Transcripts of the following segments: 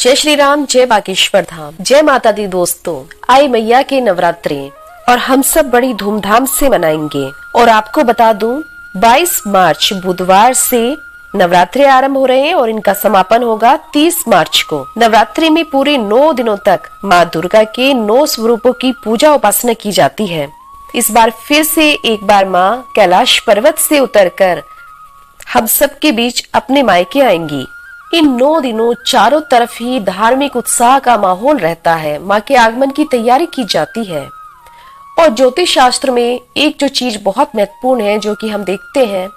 जय श्री राम, जय बागेश्वर धाम, जय माता दी। दोस्तों, आई मैया के नवरात्रि और हम सब बड़ी धूमधाम से मनाएंगे। और आपको बता दूं, 22 मार्च बुधवार से नवरात्रि आरंभ हो रहे हैं और इनका समापन होगा 30 मार्च को। नवरात्रि में पूरे 9 दिनों तक माँ दुर्गा के 9 स्वरूपों की पूजा उपासना की जाती है। इस बार फिर से एक बार माँ कैलाश पर्वत से उतरकर हम सब के बीच अपने मायके आएंगी। इन 9 दिनों चारों तरफ ही धार्मिक उत्साह का माहौल रहता है। माँ के आगमन की तैयारी की जाती है। और ज्योतिष शास्त्र में एक जो चीज बहुत महत्वपूर्ण है, जो कि हम देखते हैं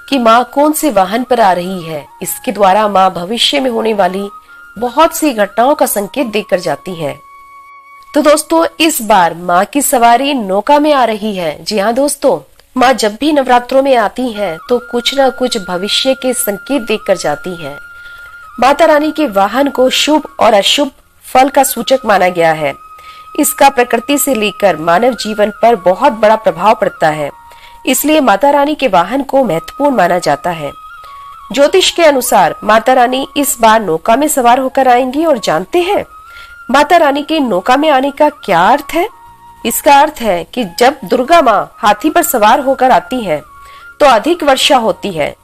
कि माँ कौन से वाहन पर आ रही है, इसके द्वारा माँ भविष्य में होने वाली बहुत सी घटनाओं का संकेत देकर जाती है। तो दोस्तों, इस बार माँ की सवारी नौका में आ रही है। जी हाँ दोस्तों, माँ जब भी नवरात्रों में आती हैं तो कुछ न कुछ भविष्य के संकेत देकर जाती हैं। माता रानी के वाहन को शुभ और अशुभ फल का सूचक माना गया है। इसका प्रकृति से लेकर मानव जीवन पर बहुत बड़ा प्रभाव पड़ता है, इसलिए माता रानी के वाहन को महत्वपूर्ण माना जाता है। ज्योतिष के अनुसार माता रानी इस बार नौका में सवार होकर आएंगी। और जानते हैं माता रानी के नौका में आने का क्या अर्थ है? इसका अर्थ है कि जब दुर्गा माँ हाथी पर सवार होकर आती हैं तो अधिक वर्षा होती है।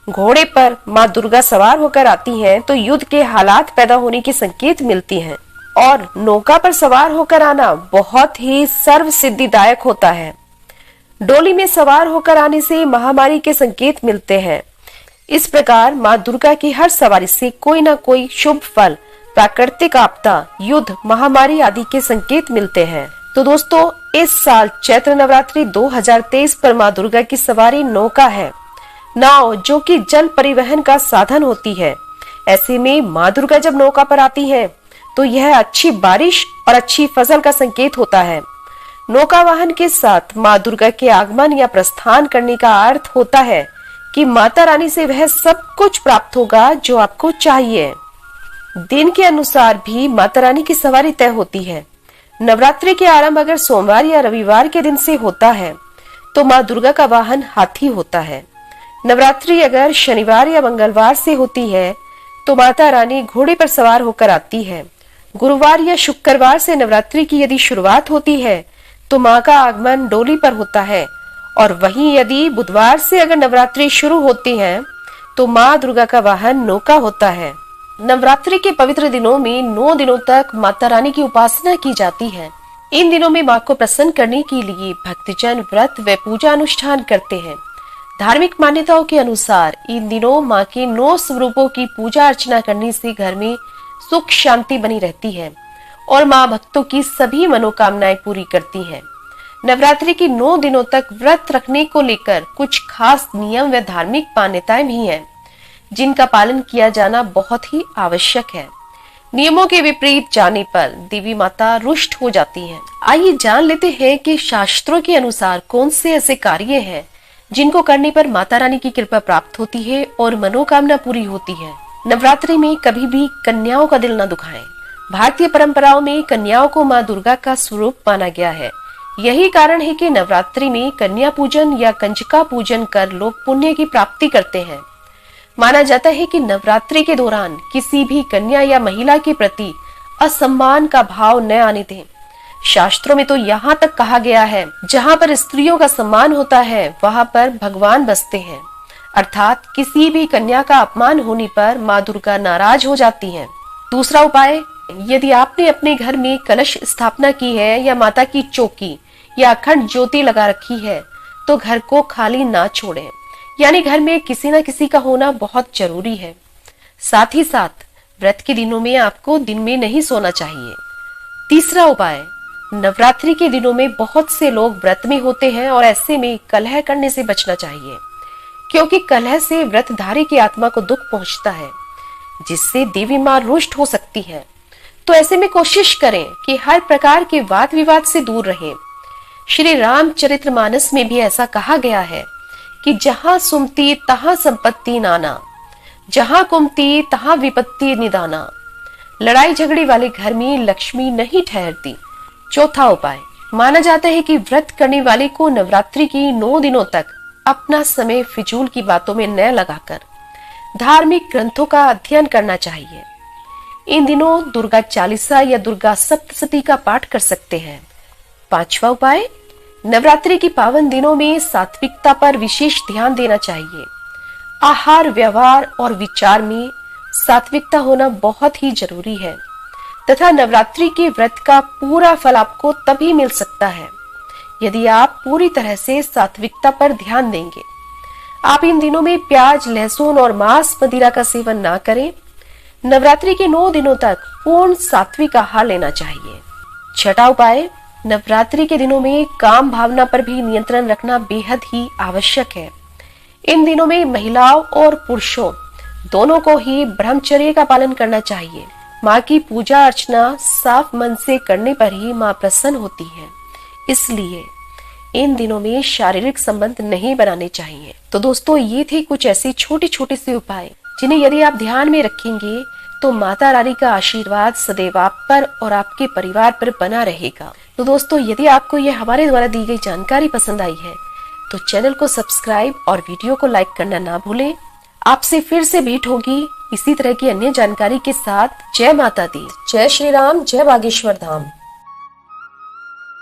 घोड़े पर माँ दुर्गा सवार होकर आती हैं तो युद्ध के हालात पैदा होने के संकेत मिलती हैं। और नौका पर सवार होकर आना बहुत ही सर्व सिद्धिदायक होता है। डोली में सवार होकर आने से महामारी के संकेत मिलते हैं। इस प्रकार माँ दुर्गा की हर सवारी से कोई न कोई शुभ फल, प्राकृतिक आपदा, युद्ध, महामारी आदि के संकेत मिलते हैं। तो दोस्तों, इस साल चैत्र नवरात्रि 2023 पर माँ दुर्गा की सवारी नौका है। नाव जो कि जल परिवहन का साधन होती है। ऐसे में माँ दुर्गा जब नौका पर आती है तो यह अच्छी बारिश और अच्छी फसल का संकेत होता है। नौका वाहन के साथ माँ दुर्गा के आगमन या प्रस्थान करने का अर्थ होता है कि माता रानी से वह सब कुछ प्राप्त होगा जो आपको चाहिए। दिन के अनुसार भी माता रानी की सवारी तय होती है। नवरात्रि के आरंभ अगर सोमवार या रविवार के दिन से होता है तो माँ दुर्गा का वाहन हाथी होता है। नवरात्रि अगर शनिवार या मंगलवार से होती है तो माता रानी घोड़े पर सवार होकर आती है। गुरुवार या शुक्रवार से नवरात्रि की यदि शुरुआत होती है तो माँ का आगमन डोली पर होता है। और वहीं यदि बुधवार से अगर नवरात्रि शुरू होती है तो माँ दुर्गा का वाहन नौका होता है। नवरात्रि के पवित्र दिनों में 9 दिनों तक माता रानी की उपासना की जाती है। इन दिनों में माँ को प्रसन्न करने के लिए भक्तजन व्रत व पूजा अनुष्ठान करते हैं। धार्मिक मान्यताओं के अनुसार इन दिनों माँ के 9 स्वरूपों की पूजा अर्चना करने से घर में सुख शांति बनी रहती है और माँ भक्तों की सभी मनोकामनाएं पूरी करती हैं। नवरात्रि के 9 दिनों तक व्रत रखने को लेकर कुछ खास नियम व धार्मिक मान्यताएं भी हैं, जिनका पालन किया जाना बहुत ही आवश्यक है। नियमों के विपरीत जाने पर देवी माता रुष्ट हो जाती हैं। आइए जान लेते हैं कि शास्त्रों के अनुसार कौन से ऐसे कार्य हैं जिनको करने पर माता रानी की कृपा प्राप्त होती है और मनोकामना पूरी होती है। नवरात्रि में कभी भी कन्याओं का दिल न दुखाएं। भारतीय परंपराओं में कन्याओं को माँ दुर्गा का स्वरूप माना गया है। यही कारण है कि नवरात्रि में कन्या पूजन या कंजका पूजन कर लोग पुण्य की प्राप्ति करते हैं। माना जाता है कि नवरात्रि के दौरान किसी भी कन्या या महिला के प्रति असम्मान का भाव न आने दें। शास्त्रों में तो यहाँ तक कहा गया है, जहाँ पर स्त्रियों का सम्मान होता है वहाँ पर भगवान बसते हैं। अर्थात किसी भी कन्या का अपमान होने पर माँ दुर्गा नाराज हो जाती हैं। दूसरा उपाय, यदि आपने अपने घर में कलश स्थापना की है या माता की चौकी या अखंड ज्योति लगा रखी है तो घर को खाली ना छोड़ें। यानी घर में किसी न किसी का होना बहुत जरूरी है। साथ ही साथ व्रत के दिनों में आपको दिन में नहीं सोना चाहिए। तीसरा उपाय, नवरात्रि के दिनों में बहुत से लोग व्रत में होते हैं और ऐसे में कलह करने से बचना चाहिए, क्योंकि कलह से व्रतधारी की आत्मा को दुख पहुंचता है, जिससे देवी मां रुष्ट हो सकती है। तो ऐसे में कोशिश करें कि हर प्रकार के वाद विवाद से दूर रहें। श्री रामचरितमानस में भी ऐसा कहा गया है कि जहां सुमति तहां संपत्ति नाना, जहां कुमति तहां विपत्ति निदाना। लड़ाई झगड़े वाले घर में लक्ष्मी नहीं ठहरती। चौथा उपाय, माना जाता है कि व्रत करने वाले को नवरात्रि की 9 दिनों तक अपना समय फिजूल की बातों में न लगाकर धार्मिक ग्रंथों का अध्ययन करना चाहिए। इन दिनों दुर्गा चालीसा या दुर्गा सप्तशती का पाठ कर सकते हैं। 5वां उपाय, नवरात्रि की पावन दिनों में सात्विकता पर विशेष ध्यान देना चाहिए। आहार, व्यवहार और विचार में सात्विकता होना बहुत ही जरूरी है तथा नवरात्रि के व्रत का पूरा फल आपको तभी मिल सकता है यदि आप पूरी तरह से सात्विकता पर ध्यान देंगे। आप इन दिनों में प्याज, लहसुन और मांस, मदिरा का सेवन ना करें। नवरात्रि के 9 दिनों तक पूर्ण सात्विक आहार लेना चाहिए। 6वां उपाय, नवरात्रि के दिनों में काम भावना पर भी नियंत्रण रखना बेहद ही आवश्यक है। इन दिनों में महिलाओं और पुरुषों दोनों को ही ब्रह्मचर्य का पालन करना चाहिए। माँ की पूजा अर्चना साफ मन से करने पर ही माँ प्रसन्न होती है, इसलिए इन दिनों में शारीरिक संबंध नहीं बनाने चाहिए। तो दोस्तों, ये थे कुछ ऐसे छोटे छोटे से उपाय जिन्हें यदि आप ध्यान में रखेंगे तो माता रानी का आशीर्वाद सदैव आप पर और आपके परिवार पर बना रहेगा। तो दोस्तों, यदि आपको ये हमारे द्वारा दी गई जानकारी पसंद आई है तो चैनल को सब्सक्राइब और वीडियो को लाइक करना ना भूलें। आपसे फिर से भेंट होगी इसी तरह की अन्य जानकारी के साथ। जय माता दी, जय श्री राम, जय बागेश्वर धाम।